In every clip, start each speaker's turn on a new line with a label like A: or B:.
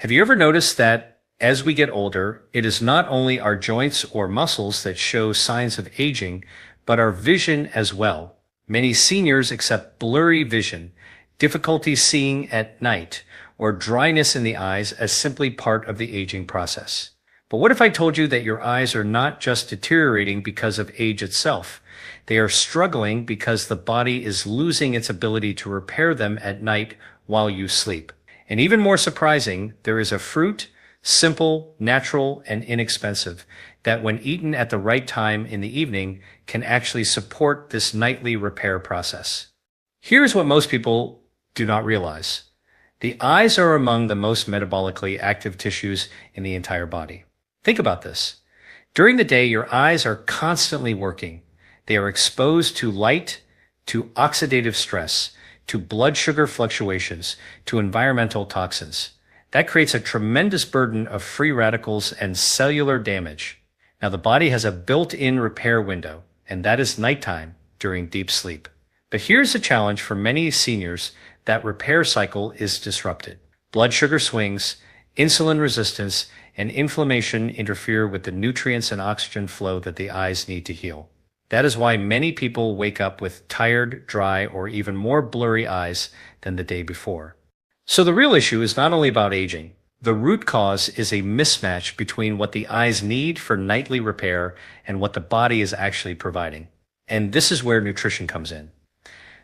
A: Have you ever noticed that as we get older, it is not only our joints or muscles that show signs of aging, but our vision as well? Many seniors accept blurry vision, difficulty seeing at night, or dryness in the eyes as simply part of the aging process. But what if I told you that your eyes are not just deteriorating because of age itself? They are struggling because the body is losing its ability to repair them at night while you sleep. And even more surprising, there is a fruit, simple, natural, and inexpensive, that when eaten at the right time in the evening can actually support this nightly repair process. Here's what most people do not realize. The eyes are among the most metabolically active tissues in the entire body. Think about this. During the day, your eyes are constantly working. They are exposed to light, to oxidative stress, to blood sugar fluctuations, to environmental toxins. That creates a tremendous burden of free radicals and cellular damage. Now, the body has a built-in repair window, and that is nighttime during deep sleep. But here's the challenge for many seniors: that repair cycle is disrupted. Blood sugar swings, insulin resistance, and inflammation interfere with the nutrients and oxygen flow that the eyes need to heal. That is why many people wake up with tired, dry, or even more blurry eyes than the day before. So the real issue is not only about aging. The root cause is a mismatch between what the eyes need for nightly repair and what the body is actually providing. And this is where nutrition comes in.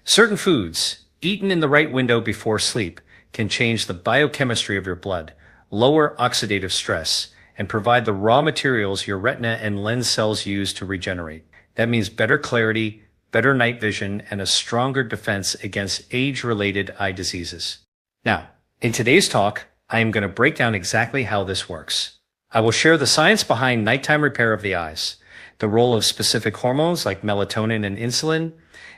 A: Certain foods, eaten in the right window before sleep, can change the biochemistry of your blood, lower oxidative stress, and provide the raw materials your retina and lens cells use to regenerate. That means better clarity, better night vision, and a stronger defense against age-related eye diseases. Now, in today's talk, I am going to break down exactly how this works. I will share the science behind nighttime repair of the eyes, the role of specific hormones like melatonin and insulin,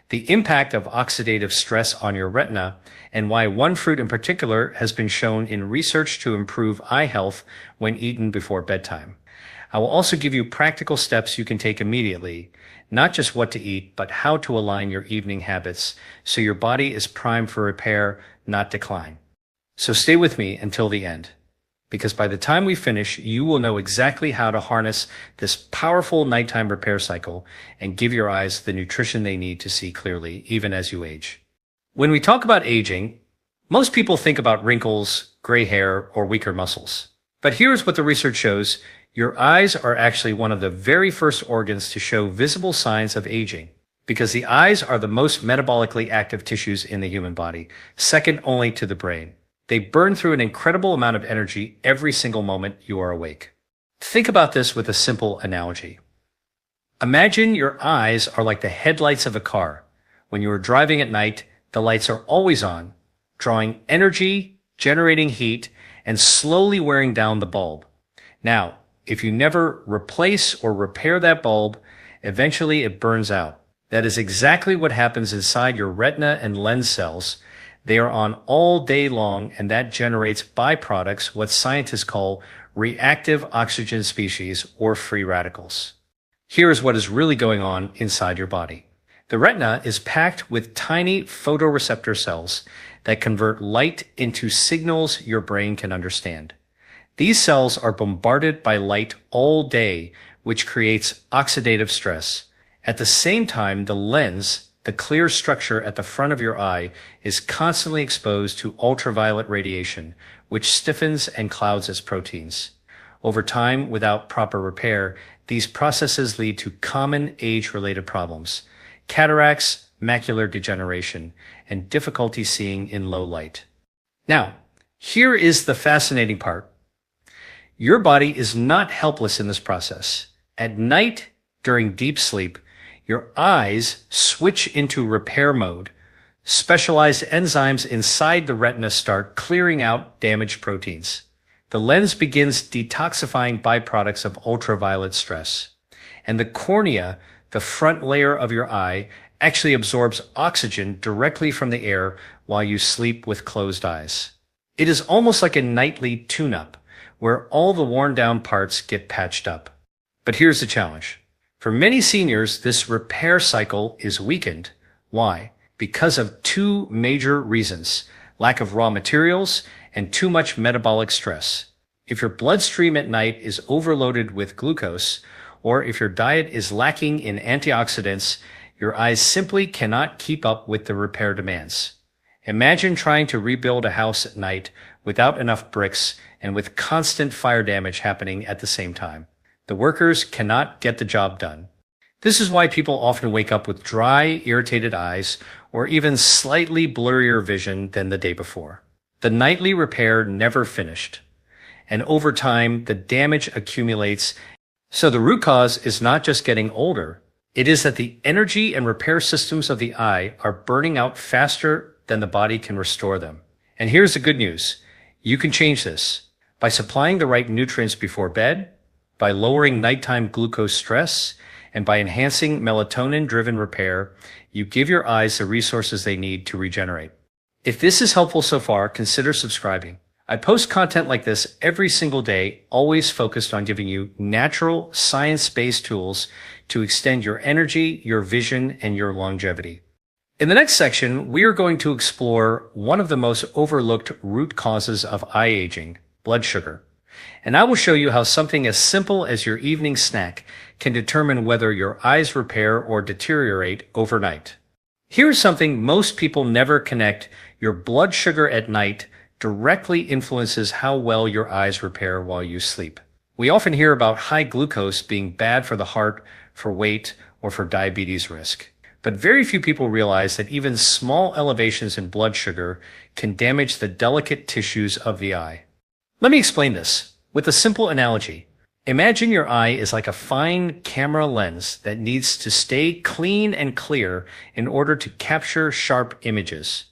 A: the impact of oxidative stress on your retina, and why one fruit in particular has been shown in research to improve eye health when eaten before bedtime. I will also give you practical steps you can take immediately, not just what to eat, but how to align your evening habits so your body is primed for repair, not decline. So stay with me until the end, because by the time we finish, you will know exactly how to harness this powerful nighttime repair cycle and give your eyes the nutrition they need to see clearly, even as you age. When we talk about aging, most people think about wrinkles, gray hair, or weaker muscles. But here's what the research shows. Your eyes are actually one of the very first organs to show visible signs of aging, because the eyes are the most metabolically active tissues in the human body, second only to the brain. They burn through an incredible amount of energy every single moment you are awake. Think about this with a simple analogy. Imagine your eyes are like the headlights of a car. When you are driving at night, the lights are always on, drawing energy, generating heat, and slowly wearing down the bulb. Now, if you never replace or repair that bulb, eventually it burns out. That is exactly what happens inside your retina and lens cells. They are on all day long, and that generates byproducts, what scientists call reactive oxygen species or free radicals. Here is what is really going on inside your body. The retina is packed with tiny photoreceptor cells that convert light into signals your brain can understand. These cells are bombarded by light all day, which creates oxidative stress. At the same time, the lens, the clear structure at the front of your eye, is constantly exposed to ultraviolet radiation, which stiffens and clouds its proteins. Over time, without proper repair, these processes lead to common age-related problems: cataracts, macular degeneration, and difficulty seeing in low light. Now, here is the fascinating part. Your body is not helpless in this process. At night, during deep sleep, your eyes switch into repair mode. Specialized enzymes inside the retina start clearing out damaged proteins. The lens begins detoxifying byproducts of ultraviolet stress. And the cornea, the front layer of your eye, actually absorbs oxygen directly from the air while you sleep with closed eyes. It is almost like a nightly tune-up, where all the worn-down parts get patched up. But here's the challenge. For many seniors, this repair cycle is weakened. Why? Because of two major reasons: lack of raw materials and too much metabolic stress. If your bloodstream at night is overloaded with glucose, or if your diet is lacking in antioxidants, your eyes simply cannot keep up with the repair demands. Imagine trying to rebuild a house at night without enough bricks and with constant fire damage happening at the same time. The workers cannot get the job done. This is why people often wake up with dry, irritated eyes or even slightly blurrier vision than the day before. The nightly repair never finished, and over time, the damage accumulates. So the root cause is not just getting older. It is that the energy and repair systems of the eye are burning out faster than the body can restore them. And here's the good news. You can change this by supplying the right nutrients before bed, by lowering nighttime glucose stress, and by enhancing melatonin-driven repair. You give your eyes the resources they need to regenerate. If this is helpful so far, consider subscribing. I post content like this every single day, always focused on giving you natural, science-based tools to extend your energy, your vision, and your longevity. In the next section, we are going to explore one of the most overlooked root causes of eye aging, blood sugar. And I will show you how something as simple as your evening snack can determine whether your eyes repair or deteriorate overnight. Here's something most people never connect. Your blood sugar at night directly influences how well your eyes repair while you sleep. We often hear about high glucose being bad for the heart, for weight, or for diabetes risk. But very few people realize that even small elevations in blood sugar can damage the delicate tissues of the eye. Let me explain this with a simple analogy. Imagine your eye is like a fine camera lens that needs to stay clean and clear in order to capture sharp images.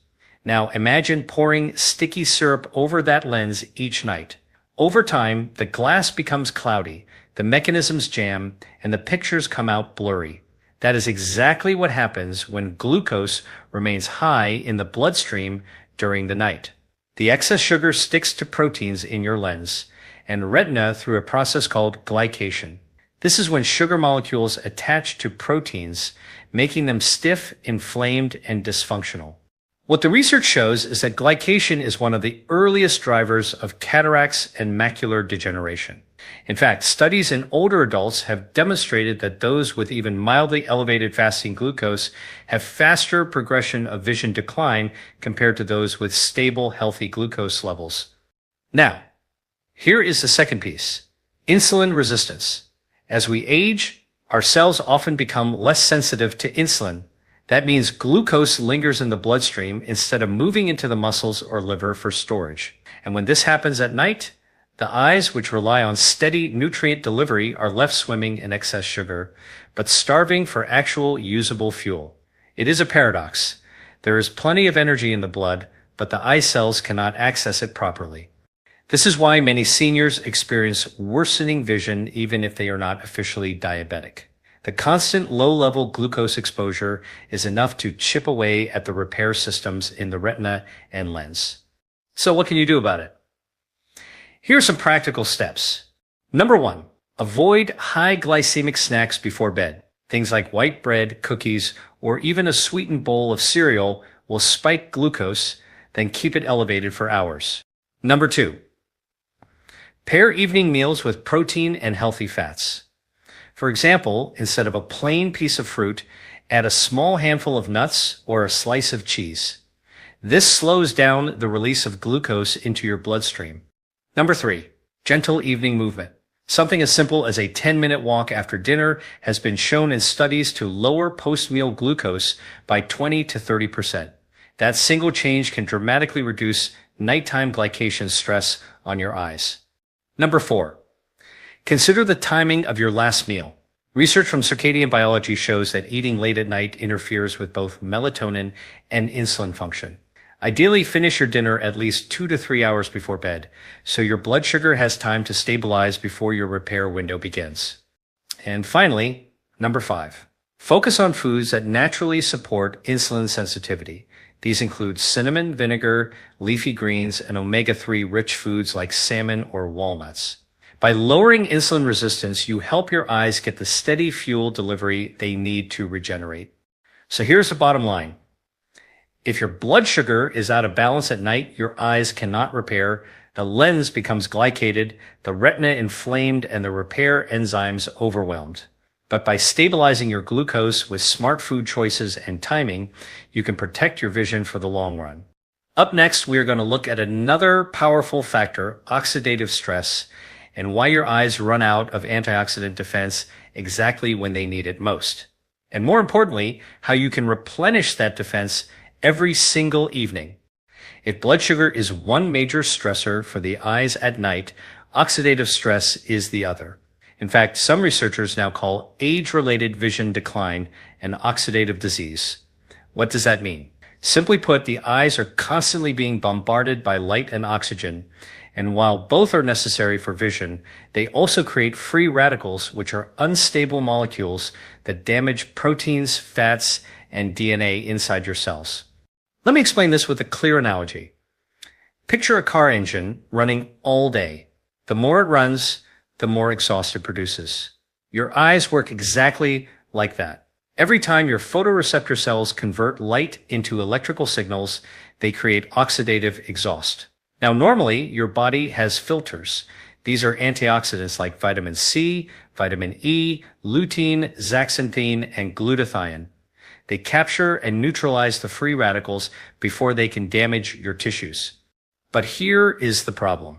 A: Now imagine pouring sticky syrup over that lens each night. Over time, the glass becomes cloudy, the mechanisms jam, and the pictures come out blurry. That is exactly what happens when glucose remains high in the bloodstream during the night. The excess sugar sticks to proteins in your lens and retina through a process called glycation. This is when sugar molecules attach to proteins, making them stiff, inflamed, and dysfunctional. What the research shows is that glycation is one of the earliest drivers of cataracts and macular degeneration. In fact, studies in older adults have demonstrated that those with even mildly elevated fasting glucose have faster progression of vision decline compared to those with stable, healthy glucose levels. Now, here is the second piece: insulin resistance. As we age, our cells often become less sensitive to insulin. That means glucose lingers in the bloodstream instead of moving into the muscles or liver for storage. And when this happens at night, the eyes, which rely on steady nutrient delivery, are left swimming in excess sugar, but starving for actual usable fuel. It is a paradox. There is plenty of energy in the blood, but the eye cells cannot access it properly. This is why many seniors experience worsening vision even if they are not officially diabetic. The constant low-level glucose exposure is enough to chip away at the repair systems in the retina and lens. So what can you do about it? Here are some practical steps. Number 1, avoid high glycemic snacks before bed. Things like white bread, cookies, or even a sweetened bowl of cereal will spike glucose, then keep it elevated for hours. Number 2, pair evening meals with protein and healthy fats. For example, instead of a plain piece of fruit, add a small handful of nuts or a slice of cheese. This slows down the release of glucose into your bloodstream. Number 3, gentle evening movement. Something as simple as a 10-minute walk after dinner has been shown in studies to lower post-meal glucose by 20 to 30%. That single change can dramatically reduce nighttime glycation stress on your eyes. Number 4, consider the timing of your last meal. Research from circadian biology shows that eating late at night interferes with both melatonin and insulin function. Ideally, finish your dinner at least 2 to 3 hours before bed, so your blood sugar has time to stabilize before your repair window begins. And finally, number 5, focus on foods that naturally support insulin sensitivity. These include cinnamon, vinegar, leafy greens, and omega-3 rich foods like salmon or walnuts. By lowering insulin resistance, you help your eyes get the steady fuel delivery they need to regenerate. So here's the bottom line. If your blood sugar is out of balance at night, your eyes cannot repair, the lens becomes glycated, the retina inflamed, and the repair enzymes overwhelmed. But by stabilizing your glucose with smart food choices and timing, you can protect your vision for the long run. Up next, we are going to look at another powerful factor, oxidative stress, and why your eyes run out of antioxidant defense exactly when they need it most. And more importantly, how you can replenish that defense every single evening. If blood sugar is one major stressor for the eyes at night, oxidative stress is the other. In fact, some researchers now call age-related vision decline an oxidative disease. What does that mean? Simply put, the eyes are constantly being bombarded by light and oxygen, and while both are necessary for vision, they also create free radicals, which are unstable molecules that damage proteins, fats, and DNA inside your cells. Let me explain this with a clear analogy. Picture a car engine running all day. The more it runs, the more exhaust it produces. Your eyes work exactly like that. Every time your photoreceptor cells convert light into electrical signals, they create oxidative exhaust. Now, normally, your body has filters. These are antioxidants like vitamin C, vitamin E, lutein, zeaxanthin, and glutathione. They capture and neutralize the free radicals before they can damage your tissues. But here is the problem.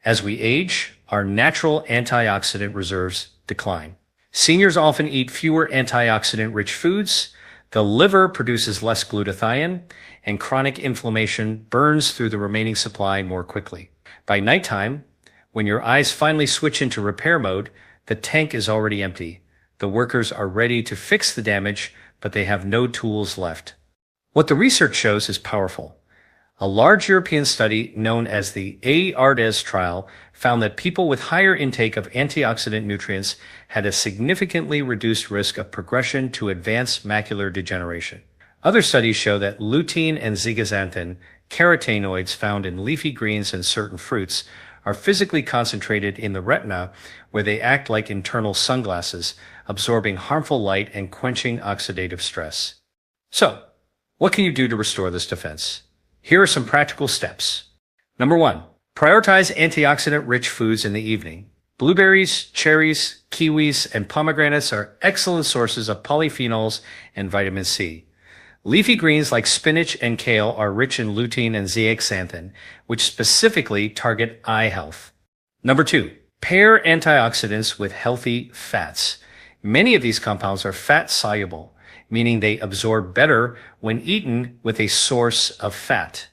A: As we age, our natural antioxidant reserves decline. Seniors often eat fewer antioxidant-rich foods, the liver produces less glutathione, and chronic inflammation burns through the remaining supply more quickly. By nighttime, when your eyes finally switch into repair mode, the tank is already empty. The workers are ready to fix the damage, but they have no tools left. What the research shows is powerful. A large European study known as the ARDES trial found that people with higher intake of antioxidant nutrients had a significantly reduced risk of progression to advanced macular degeneration. Other studies show that lutein and zeaxanthin, carotenoids found in leafy greens and certain fruits, are physically concentrated in the retina, where they act like internal sunglasses, absorbing harmful light and quenching oxidative stress. So, what can you do to restore this defense? Here are some practical steps. Number 1, prioritize antioxidant-rich foods in the evening. Blueberries, cherries, kiwis, and pomegranates are excellent sources of polyphenols and vitamin C. Leafy greens like spinach and kale are rich in lutein and zeaxanthin, which specifically target eye health. Number 2, pair antioxidants with healthy fats. Many of these compounds are fat-soluble, meaning they absorb better when eaten with a source of fat.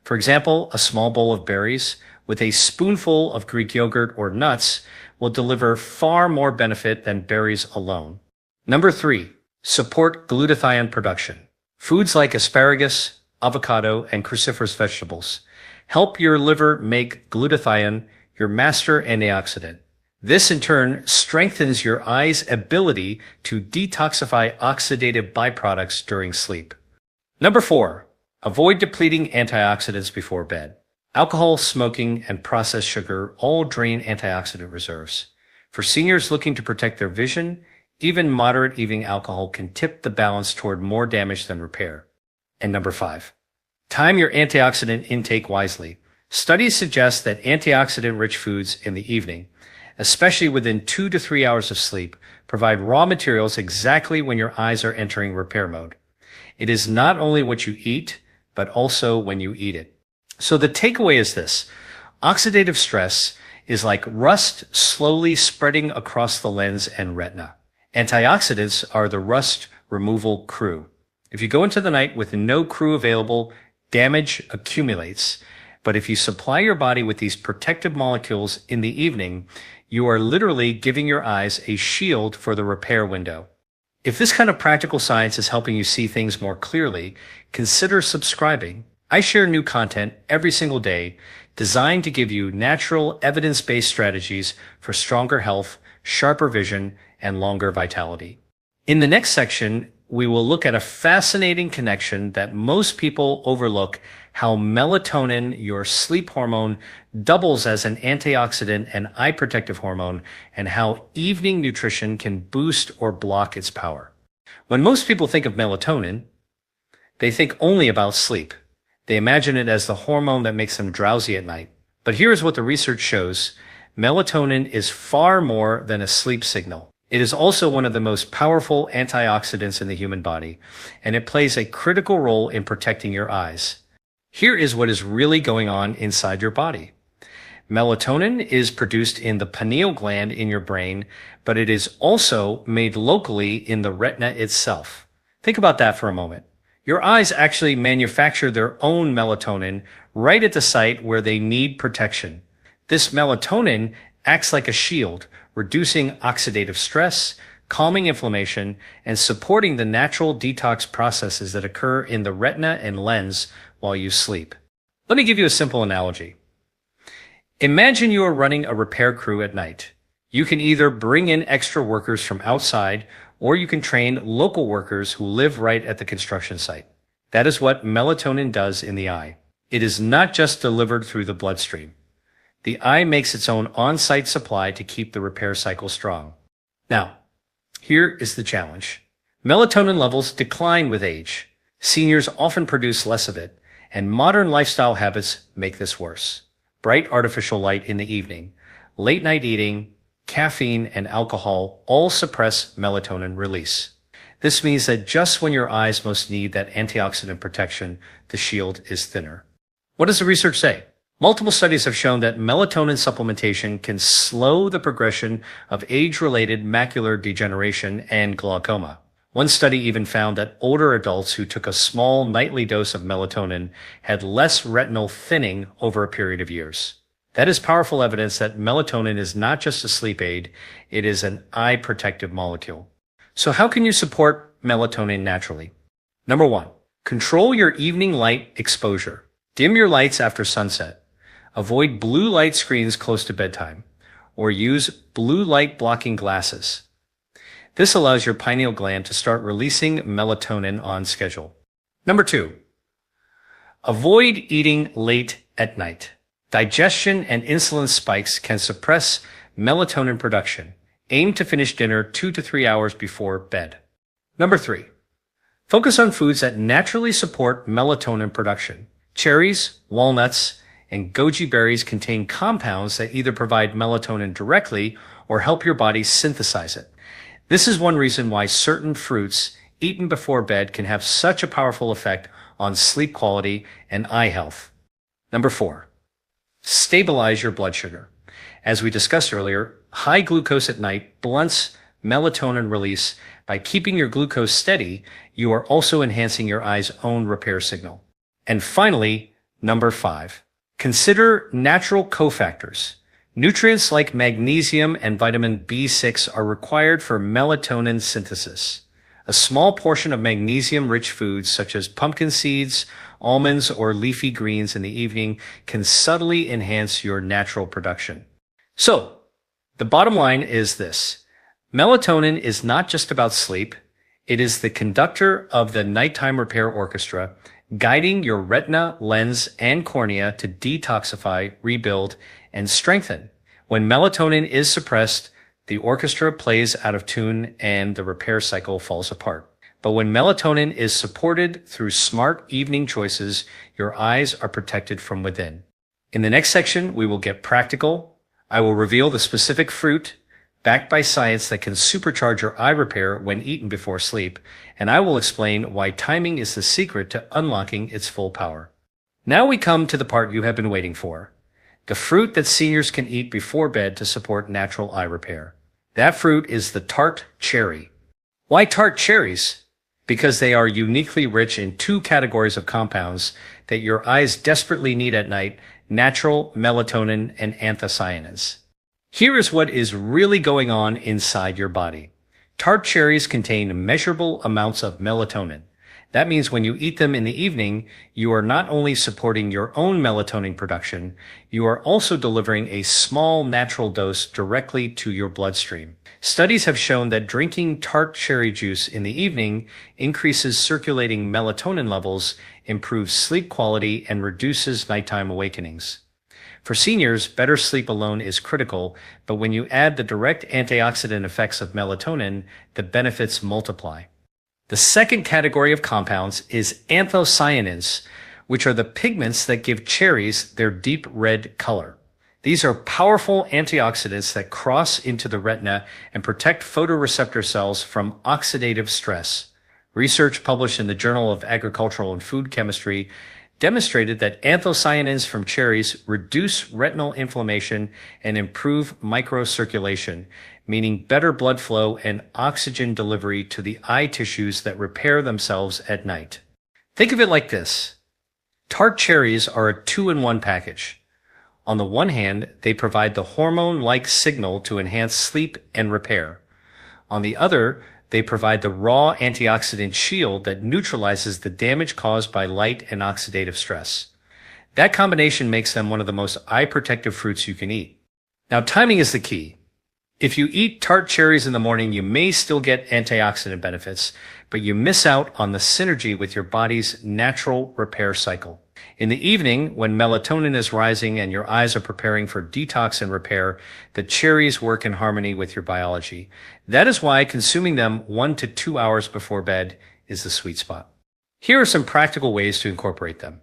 A: For example, a small bowl of berries with a spoonful of Greek yogurt or nuts will deliver far more benefit than berries alone. Number 3, support glutathione production. Foods like asparagus, avocado, and cruciferous vegetables help your liver make glutathione, your master antioxidant. This in turn strengthens your eye's ability to detoxify oxidative byproducts during sleep. Number 4, avoid depleting antioxidants before bed. Alcohol, smoking, and processed sugar all drain antioxidant reserves. For seniors looking to protect their vision, even moderate evening alcohol can tip the balance toward more damage than repair. And number 5, time your antioxidant intake wisely. Studies suggest that antioxidant-rich foods in the evening, especially within 2 to 3 hours of sleep, provide raw materials exactly when your eyes are entering repair mode. It is not only what you eat, but also when you eat it. So the takeaway is this: oxidative stress is like rust slowly spreading across the lens and retina. Antioxidants are the rust removal crew. If you go into the night with no crew available, damage accumulates. But if you supply your body with these protective molecules in the evening, you are literally giving your eyes a shield for the repair window. If this kind of practical science is helping you see things more clearly, consider subscribing. I share new content every single day designed to give you natural, evidence-based strategies for stronger health, sharper vision, and longer vitality. In the next section, we will look at a fascinating connection that most people overlook: how melatonin, your sleep hormone, doubles as an antioxidant and eye protective hormone, and how evening nutrition can boost or block its power. When most people think of melatonin, They think only about sleep. They imagine it as the hormone that makes them drowsy at night. But here's what the research shows. Melatonin is far more than a sleep signal. It is also one of the most powerful antioxidants in the human body, and it plays a critical role in protecting your eyes. Here is what is really going on inside your body. Melatonin is produced in the pineal gland in your brain, but it is also made locally in the retina itself. Think about that for a moment. Your eyes actually manufacture their own melatonin right at the site where they need protection. This melatonin acts like a shield, reducing oxidative stress, calming inflammation, and supporting the natural detox processes that occur in the retina and lens while you sleep. Let me give you a simple analogy. Imagine you are running a repair crew at night. You can either bring in extra workers from outside, or you can train local workers who live right at the construction site. That is what melatonin does in the eye. It is not just delivered through the bloodstream. The eye makes its own on-site supply to keep the repair cycle strong. Now, here is the challenge. Melatonin levels decline with age. Seniors often produce less of it, and modern lifestyle habits make this worse. Bright artificial light in the evening, late night eating, caffeine, and alcohol all suppress melatonin release. This means that just when your eyes most need that antioxidant protection, the shield is thinner. What does the research say? Multiple studies have shown that melatonin supplementation can slow the progression of age-related macular degeneration and glaucoma. One study even found that older adults who took a small nightly dose of melatonin had less retinal thinning over a period of years. That is powerful evidence that melatonin is not just a sleep aid, it is an eye protective molecule. So how can you support melatonin naturally? Number 1, control your evening light exposure. Dim your lights after sunset. Avoid blue light screens close to bedtime, or use blue light blocking glasses. This allows your pineal gland to start releasing melatonin on schedule. Number 2, avoid eating late at night. Digestion and insulin spikes can suppress melatonin production. Aim to finish dinner 2 to 3 hours before bed. Number 3, focus on foods that naturally support melatonin production. Cherries, walnuts, and goji berries contain compounds that either provide melatonin directly or help your body synthesize it. This is one reason why certain fruits eaten before bed can have such a powerful effect on sleep quality and eye health. Number 4, stabilize your blood sugar. As we discussed earlier, high glucose at night blunts melatonin release. By keeping your glucose steady, you are also enhancing your eye's own repair signal. And finally, number 5, consider natural cofactors. Nutrients like magnesium and vitamin B6 are required for melatonin synthesis. A small portion of magnesium-rich foods such as pumpkin seeds, almonds, or leafy greens in the evening can subtly enhance your natural production. So, the bottom line is this. Melatonin is not just about sleep. It is the conductor of the nighttime repair orchestra, guiding your retina, lens, and cornea to detoxify, rebuild, and strengthen. When melatonin is suppressed, the orchestra plays out of tune and the repair cycle falls apart. But when melatonin is supported through smart evening choices, your eyes are protected from within. In the next section, we will get practical. I will reveal the specific fruit backed by science that can supercharge your eye repair when eaten before sleep, and I will explain why timing is the secret to unlocking its full power. Now we come to the part you have been waiting for. The fruit that seniors can eat before bed to support natural eye repair. That fruit is the Tart cherry. Why Tart cherries? Because they are uniquely rich in 2 categories of compounds that your eyes desperately need at night: natural melatonin and anthocyanins. Here is what is really going on inside your body. Tart cherries contain measurable amounts of melatonin. That means when you eat them in the evening, you are not only supporting your own melatonin production, you are also delivering a small natural dose directly to your bloodstream. Studies have shown that drinking tart cherry juice in the evening increases circulating melatonin levels, improves sleep quality, and reduces nighttime awakenings. For seniors, better sleep alone is critical, but when you add the direct antioxidant effects of melatonin, the benefits multiply. The second category of compounds is anthocyanins, which are the pigments that give cherries their deep red color. These are powerful antioxidants that cross into the retina and protect photoreceptor cells from oxidative stress. Research published in the Journal of Agricultural and Food Chemistry demonstrated that anthocyanins from cherries reduce retinal inflammation and improve microcirculation, meaning better blood flow and oxygen delivery to the eye tissues that repair themselves at night. Think of it like this. Tart cherries are a two-in-one package. On the one hand, they provide the hormone-like signal to enhance sleep and repair. On the other, they provide the raw antioxidant shield that neutralizes the damage caused by light and oxidative stress. That combination makes them one of the most eye-protective fruits you can eat. Now, timing is the key. If you eat tart cherries in the morning, you may still get antioxidant benefits, but you miss out on the synergy with your body's natural repair cycle. In the evening, when melatonin is rising and your eyes are preparing for detox and repair, the cherries work in harmony with your biology. That is why consuming them 1 to 2 hours before bed is the sweet spot. Here are some practical ways to incorporate them.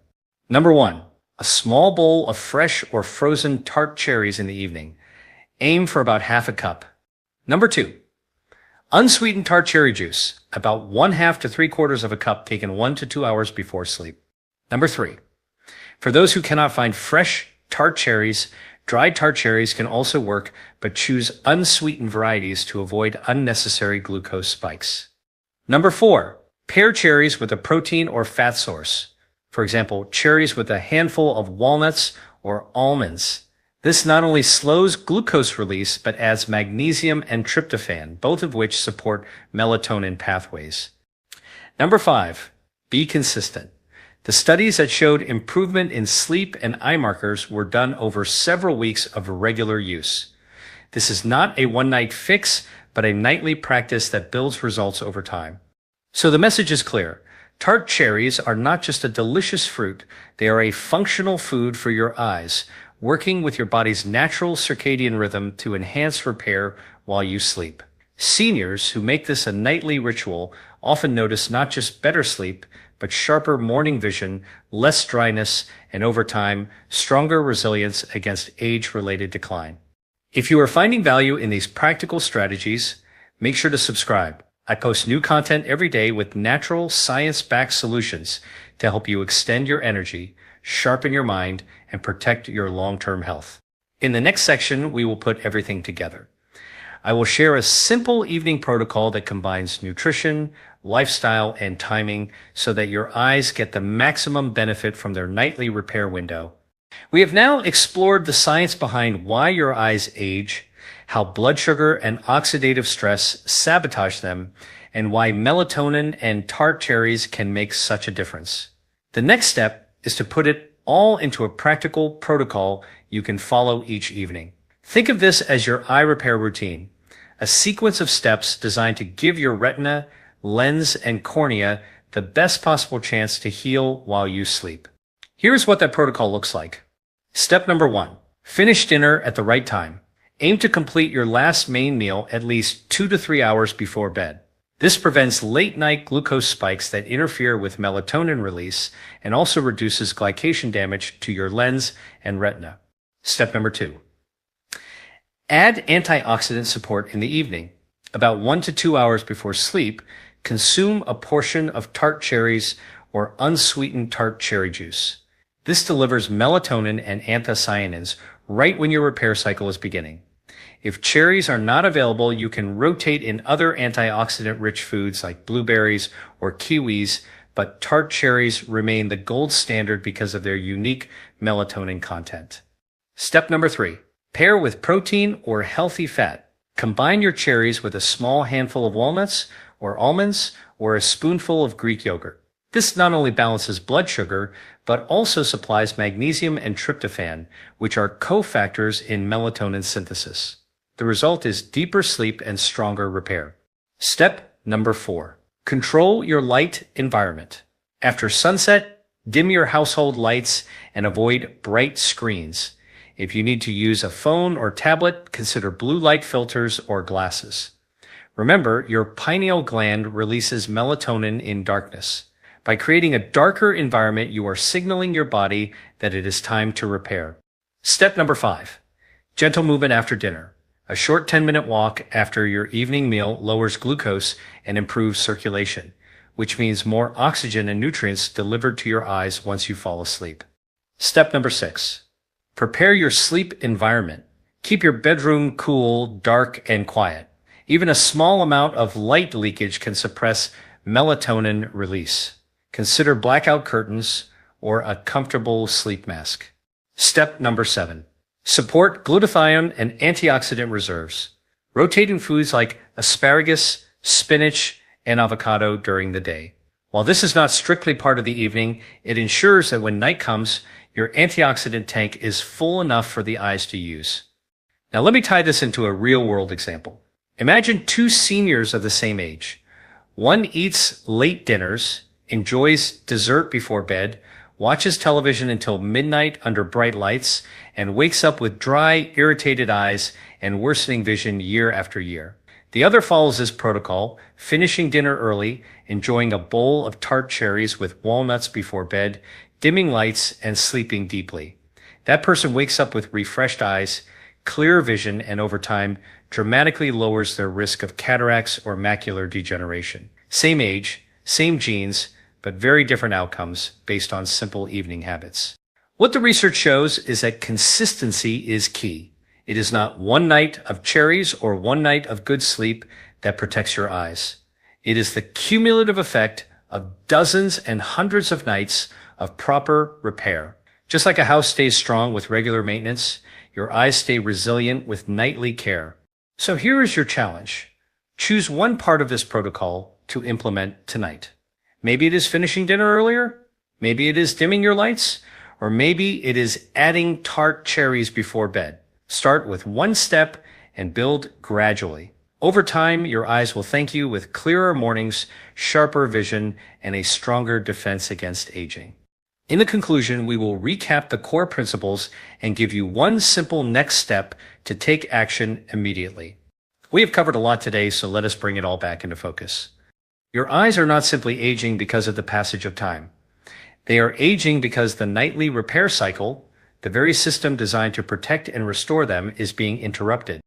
A: Number 1, a small bowl of fresh or frozen tart cherries in the evening. Aim for about half a cup. Number 2, unsweetened tart cherry juice, about 1/2 to 3/4 of a cup taken 1 to 2 hours before sleep. Number 3, for those who cannot find fresh tart cherries, dried tart cherries can also work, but choose unsweetened varieties to avoid unnecessary glucose spikes. Number 4, pair cherries with a protein or fat source. For example, cherries with a handful of walnuts or almonds. This not only slows glucose release, but adds magnesium and tryptophan, both of which support melatonin pathways. Number 5, be consistent. The studies that showed improvement in sleep and eye markers were done over several weeks of regular use. This is not a one-night fix, but a nightly practice that builds results over time. So the message is clear. Tart cherries are not just a delicious fruit, they are a functional food for your eyes, working with your body's natural circadian rhythm to enhance repair while you sleep. Seniors who make this a nightly ritual often notice not just better sleep, but sharper morning vision, less dryness, and over time, stronger resilience against age-related decline. If you are finding value in these practical strategies, make sure to subscribe. I post new content every day with natural, science-backed solutions to help you extend your energy, sharpen your mind, and protect your long-term health. In the next section, we will put everything together. I will share a simple evening protocol that combines nutrition, lifestyle, and timing so that your eyes get the maximum benefit from their nightly repair window. We have now explored the science behind why your eyes age, how blood sugar and oxidative stress sabotage them, and why melatonin and tart cherries can make such a difference. The next step is to put it all into a practical protocol you can follow each evening. Think of this as your eye repair routine, a sequence of steps designed to give your retina, lens, and cornea the best possible chance to heal while you sleep. Here's what that protocol looks like. Step number 1, finish dinner at the right time. Aim to complete your last main meal at least 2 to 3 hours before bed. This prevents late-night glucose spikes that interfere with melatonin release and also reduces glycation damage to your lens and retina. Step number 2, add antioxidant support in the evening. About 1 to 2 hours before sleep, consume a portion of tart cherries or unsweetened tart cherry juice. This delivers melatonin and anthocyanins right when your repair cycle is beginning. If cherries are not available, you can rotate in other antioxidant-rich foods like blueberries or kiwis, but tart cherries remain the gold standard because of their unique melatonin content. Step number 3, pair with protein or healthy fat. Combine your cherries with a small handful of walnuts or almonds or a spoonful of Greek yogurt. This not only balances blood sugar, but also supplies magnesium and tryptophan, which are cofactors in melatonin synthesis. The result is deeper sleep and stronger repair. Step number 4, control your light environment. After sunset, dim your household lights and avoid bright screens. If you need to use a phone or tablet, consider blue light filters or glasses. Remember, your pineal gland releases melatonin in darkness. By creating a darker environment, you are signaling your body that it is time to repair. Step number 5. Gentle movement after dinner. A short 10-minute walk after your evening meal lowers glucose and improves circulation, which means more oxygen and nutrients delivered to your eyes once you fall asleep. Step number 6. Prepare your sleep environment. Keep your bedroom cool, dark, and quiet. Even a small amount of light leakage can suppress melatonin release. Consider blackout curtains or a comfortable sleep mask. Step number 7. Support glutathione and antioxidant reserves. Rotating foods like asparagus, spinach, and avocado during the day. While this is not strictly part of the evening, it ensures that when night comes, your antioxidant tank is full enough for the eyes to use. Now let me tie this into a real-world example. Imagine two seniors of the same age. One eats late dinners, enjoys dessert before bed, watches television until midnight under bright lights, and wakes up with dry, irritated eyes and worsening vision year after year. The other follows this protocol, finishing dinner early, enjoying a bowl of Tart cherries with walnuts before bed, dimming lights, and sleeping deeply. That person wakes up with refreshed eyes, clear vision, and over time, dramatically lowers their risk of cataracts or macular degeneration. Same age, same genes, but very different outcomes based on simple evening habits. What the research shows is that consistency is key. It is not one night of cherries or one night of good sleep that protects your eyes. It is the cumulative effect of dozens and hundreds of nights of proper repair. Just like a house stays strong with regular maintenance, your eyes stay resilient with nightly care. So here is your challenge. Choose one part of this protocol to implement tonight. Maybe it is finishing dinner earlier. Maybe it is dimming your lights. Or maybe it is adding Tart cherries before bed. Start with one step and build gradually. Over time, your eyes will thank you with clearer mornings, sharper vision, and a stronger defense against aging. In the conclusion, we will recap the core principles and give you one simple next step to take action immediately. We have covered a lot today, so let us bring it all back into focus. Your eyes are not simply aging because of the passage of time. They are aging because the nightly repair cycle, the very system designed to protect and restore them, is being interrupted.